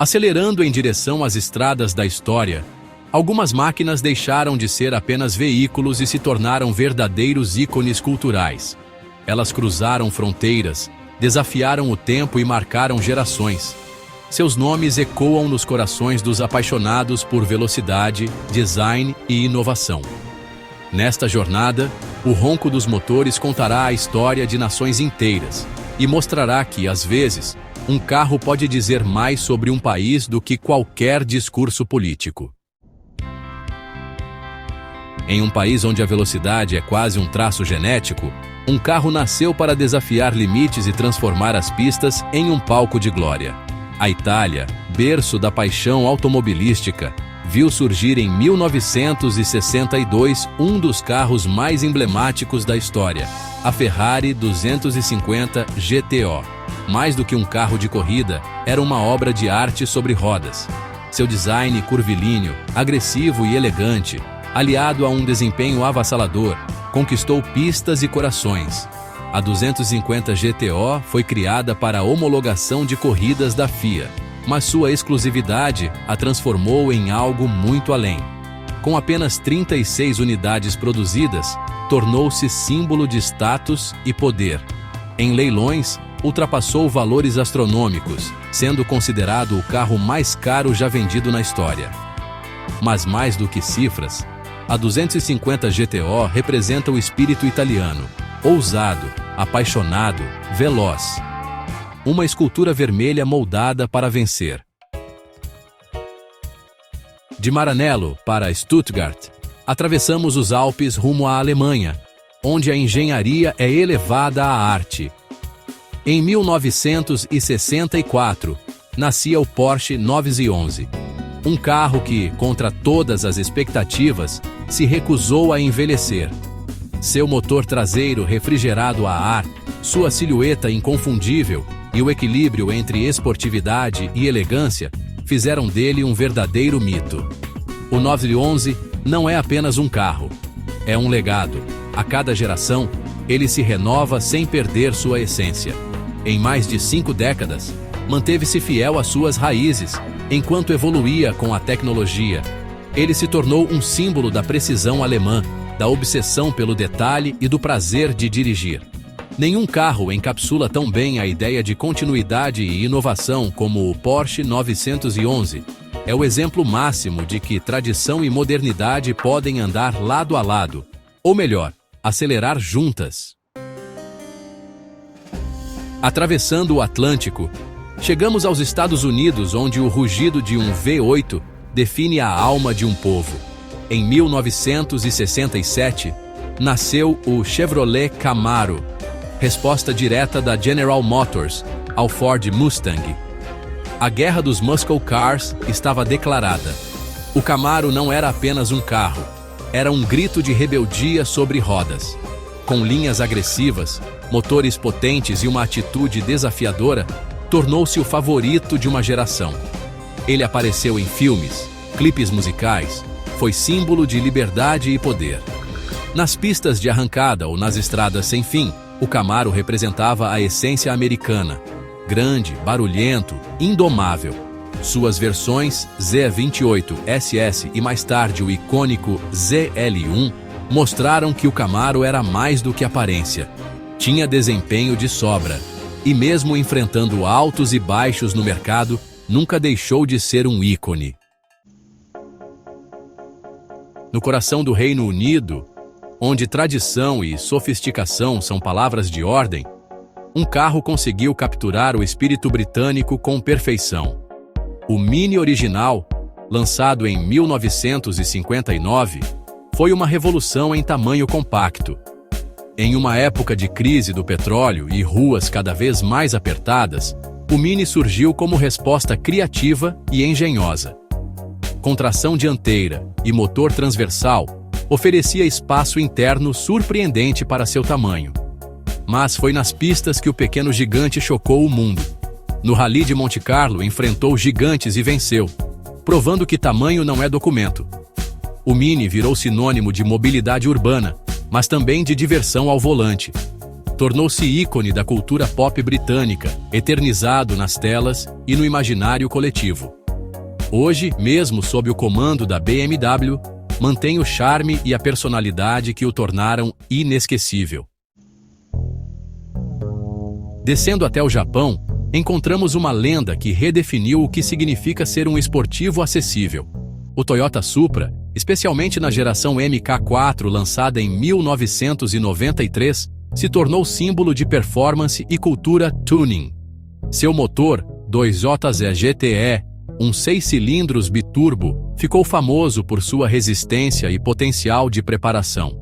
Acelerando em direção às estradas da história, algumas máquinas deixaram de ser apenas veículos e se tornaram verdadeiros ícones culturais. Elas cruzaram fronteiras, desafiaram o tempo e marcaram gerações. Seus nomes ecoam nos corações dos apaixonados por velocidade, design e inovação. Nesta jornada, o ronco dos motores contará a história de nações inteiras e mostrará que, às vezes, um carro pode dizer mais sobre um país do que qualquer discurso político. Em um país onde a velocidade é quase um traço genético, um carro nasceu para desafiar limites e transformar as pistas em um palco de glória. A Itália, berço da paixão automobilística, viu surgir em 1962 um dos carros mais emblemáticos da história, a Ferrari 250 GTO. Mais do que um carro de corrida, era uma obra de arte sobre rodas. Seu design curvilíneo, agressivo e elegante, aliado a um desempenho avassalador, conquistou pistas e corações. A 250 GTO foi criada para a homologação de corridas da FIA, mas sua exclusividade a transformou em algo muito além. Com apenas 36 unidades produzidas, tornou-se símbolo de status e poder. Em leilões, ultrapassou valores astronômicos, sendo considerado o carro mais caro já vendido na história. Mas mais do que cifras, a 250 GTO representa o espírito italiano, ousado, apaixonado, veloz. Uma escultura vermelha moldada para vencer. De Maranello para Stuttgart, atravessamos os Alpes rumo à Alemanha, onde a engenharia é elevada à arte. Em 1964, nascia o Porsche 911, um carro que, contra todas as expectativas, se recusou a envelhecer. Seu motor traseiro refrigerado a ar, sua silhueta inconfundível e o equilíbrio entre esportividade e elegância fizeram dele um verdadeiro mito. O 911 não é apenas um carro, é um legado. A cada geração, ele se renova sem perder sua essência. Em mais de 5 décadas, manteve-se fiel às suas raízes, enquanto evoluía com a tecnologia. Ele se tornou um símbolo da precisão alemã, da obsessão pelo detalhe e do prazer de dirigir. Nenhum carro encapsula tão bem a ideia de continuidade e inovação como o Porsche 911. É o exemplo máximo de que tradição e modernidade podem andar lado a lado, ou melhor, acelerar juntas. Atravessando o Atlântico, chegamos aos Estados Unidos, onde o rugido de um V8 define a alma de um povo. Em 1967, nasceu o Chevrolet Camaro, resposta direta da General Motors ao Ford Mustang. A guerra dos muscle cars estava declarada. O Camaro não era apenas um carro, era um grito de rebeldia sobre rodas. Com linhas agressivas, motores potentes e uma atitude desafiadora, tornou-se o favorito de uma geração. Ele apareceu em filmes, clipes musicais, foi símbolo de liberdade e poder. Nas pistas de arrancada ou nas estradas sem fim, o Camaro representava a essência americana. Grande, barulhento, indomável. Suas versões Z28 SS e mais tarde o icônico ZL1 mostraram que o Camaro era mais do que aparência. Tinha desempenho de sobra. E mesmo enfrentando altos e baixos no mercado, nunca deixou de ser um ícone. No coração do Reino Unido, onde tradição e sofisticação são palavras de ordem, um carro conseguiu capturar o espírito britânico com perfeição. O Mini original, lançado em 1959, foi uma revolução em tamanho compacto. Em uma época de crise do petróleo e ruas cada vez mais apertadas, o Mini surgiu como resposta criativa e engenhosa. Com tração dianteira e motor transversal, oferecia espaço interno surpreendente para seu tamanho. Mas foi nas pistas que o pequeno gigante chocou o mundo. No Rally de Monte Carlo, enfrentou gigantes e venceu, provando que tamanho não é documento. O Mini virou sinônimo de mobilidade urbana, mas também de diversão ao volante. tornou-se ícone da cultura pop britânica, eternizado nas telas e no imaginário coletivo. Hoje, mesmo sob o comando da BMW, mantém o charme e a personalidade que o tornaram inesquecível. Descendo até o Japão, encontramos uma lenda que redefiniu o que significa ser um esportivo acessível. O Toyota Supra, especialmente na geração MK4 lançada em 1993, se tornou símbolo de performance e cultura tuning. Seu motor, 2JZ GTE, um 6 cilindros biturbo, ficou famoso por sua resistência e potencial de preparação.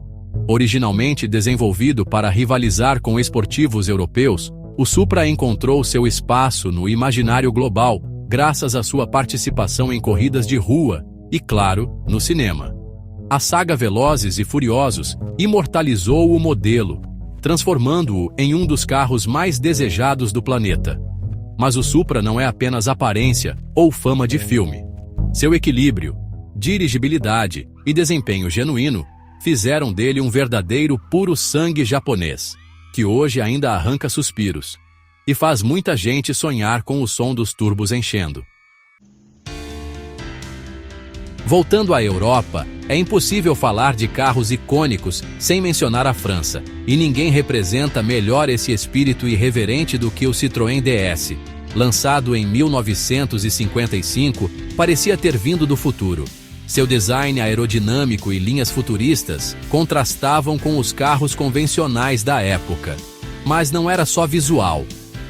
Originalmente desenvolvido para rivalizar com esportivos europeus, o Supra encontrou seu espaço no imaginário global graças à sua participação em corridas de rua e, claro, no cinema. A saga Velozes e Furiosos imortalizou o modelo, transformando-o em um dos carros mais desejados do planeta. Mas o Supra não é apenas aparência ou fama de filme. Seu equilíbrio, dirigibilidade e desempenho genuíno fizeram dele um verdadeiro puro sangue japonês, que hoje ainda arranca suspiros e faz muita gente sonhar com o som dos turbos enchendo. Voltando à Europa, é impossível falar de carros icônicos sem mencionar a França, e ninguém representa melhor esse espírito irreverente do que o Citroën DS. Lançado em 1955, parecia ter vindo do futuro. Seu design aerodinâmico e linhas futuristas contrastavam com os carros convencionais da época. Mas não era só visual.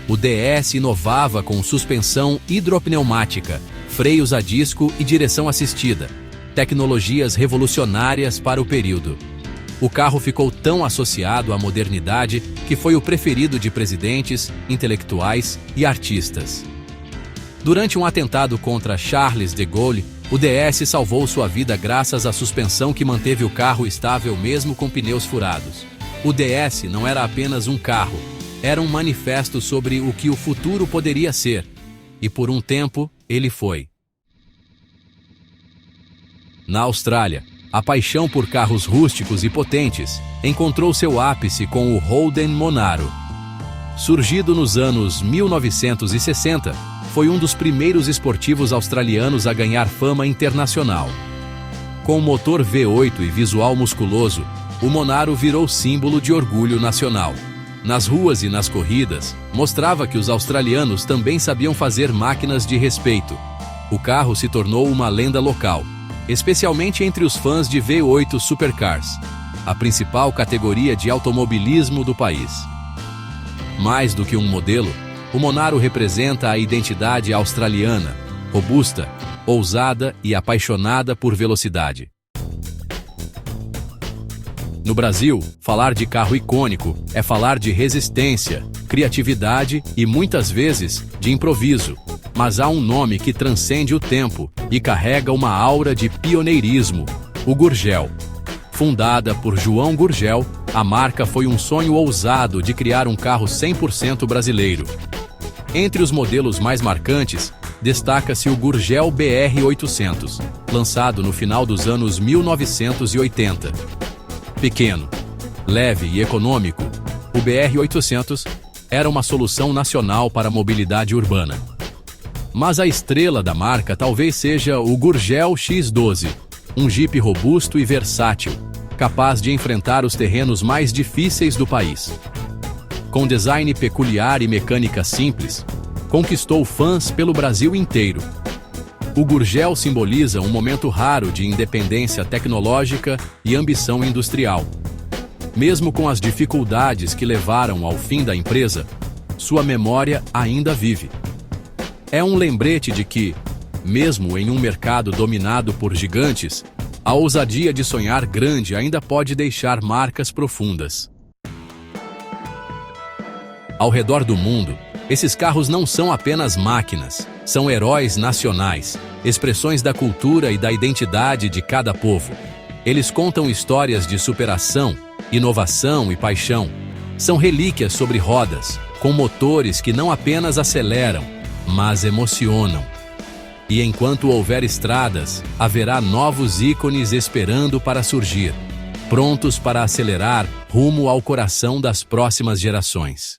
O DS inovava com suspensão hidropneumática, freios a disco e direção assistida, tecnologias revolucionárias para o período. O carro ficou tão associado à modernidade que foi o preferido de presidentes, intelectuais e artistas. Durante um atentado contra Charles de Gaulle, o DS salvou sua vida graças à suspensão que manteve o carro estável mesmo com pneus furados. O DS não era apenas um carro, era um manifesto sobre o que o futuro poderia ser. E por um tempo, ele foi. Na Austrália, a paixão por carros rústicos e potentes encontrou seu ápice com o Holden Monaro. Surgido nos anos 1960, foi um dos primeiros esportivos australianos a ganhar fama internacional. Com motor V8 e visual musculoso, o Monaro virou símbolo de orgulho nacional. Nas ruas e nas corridas, mostrava que os australianos também sabiam fazer máquinas de respeito. O carro se tornou uma lenda local, especialmente entre os fãs de V8 Supercars, a principal categoria de automobilismo do país. Mais do que um modelo, o Monaro representa a identidade australiana, robusta, ousada e apaixonada por velocidade. No Brasil, falar de carro icônico é falar de resistência, criatividade e, muitas vezes, de improviso. Mas há um nome que transcende o tempo e carrega uma aura de pioneirismo: o Gurgel. Fundada por João Gurgel, a marca foi um sonho ousado de criar um carro 100% brasileiro. Entre os modelos mais marcantes, destaca-se o Gurgel BR800, lançado no final dos anos 1980. Pequeno, leve e econômico, o BR800 era uma solução nacional para a mobilidade urbana. Mas a estrela da marca talvez seja o Gurgel X12, um Jeep robusto e versátil, capaz de enfrentar os terrenos mais difíceis do país. Com design peculiar e mecânica simples, conquistou fãs pelo Brasil inteiro. O Gurgel simboliza um momento raro de independência tecnológica e ambição industrial. Mesmo com as dificuldades que levaram ao fim da empresa, sua memória ainda vive. É um lembrete de que, mesmo em um mercado dominado por gigantes, a ousadia de sonhar grande ainda pode deixar marcas profundas. Ao redor do mundo, esses carros não são apenas máquinas, são heróis nacionais, expressões da cultura e da identidade de cada povo. Eles contam histórias de superação, inovação e paixão. São relíquias sobre rodas, com motores que não apenas aceleram, mas emocionam. E enquanto houver estradas, haverá novos ícones esperando para surgir. prontos para acelerar rumo ao coração das próximas gerações.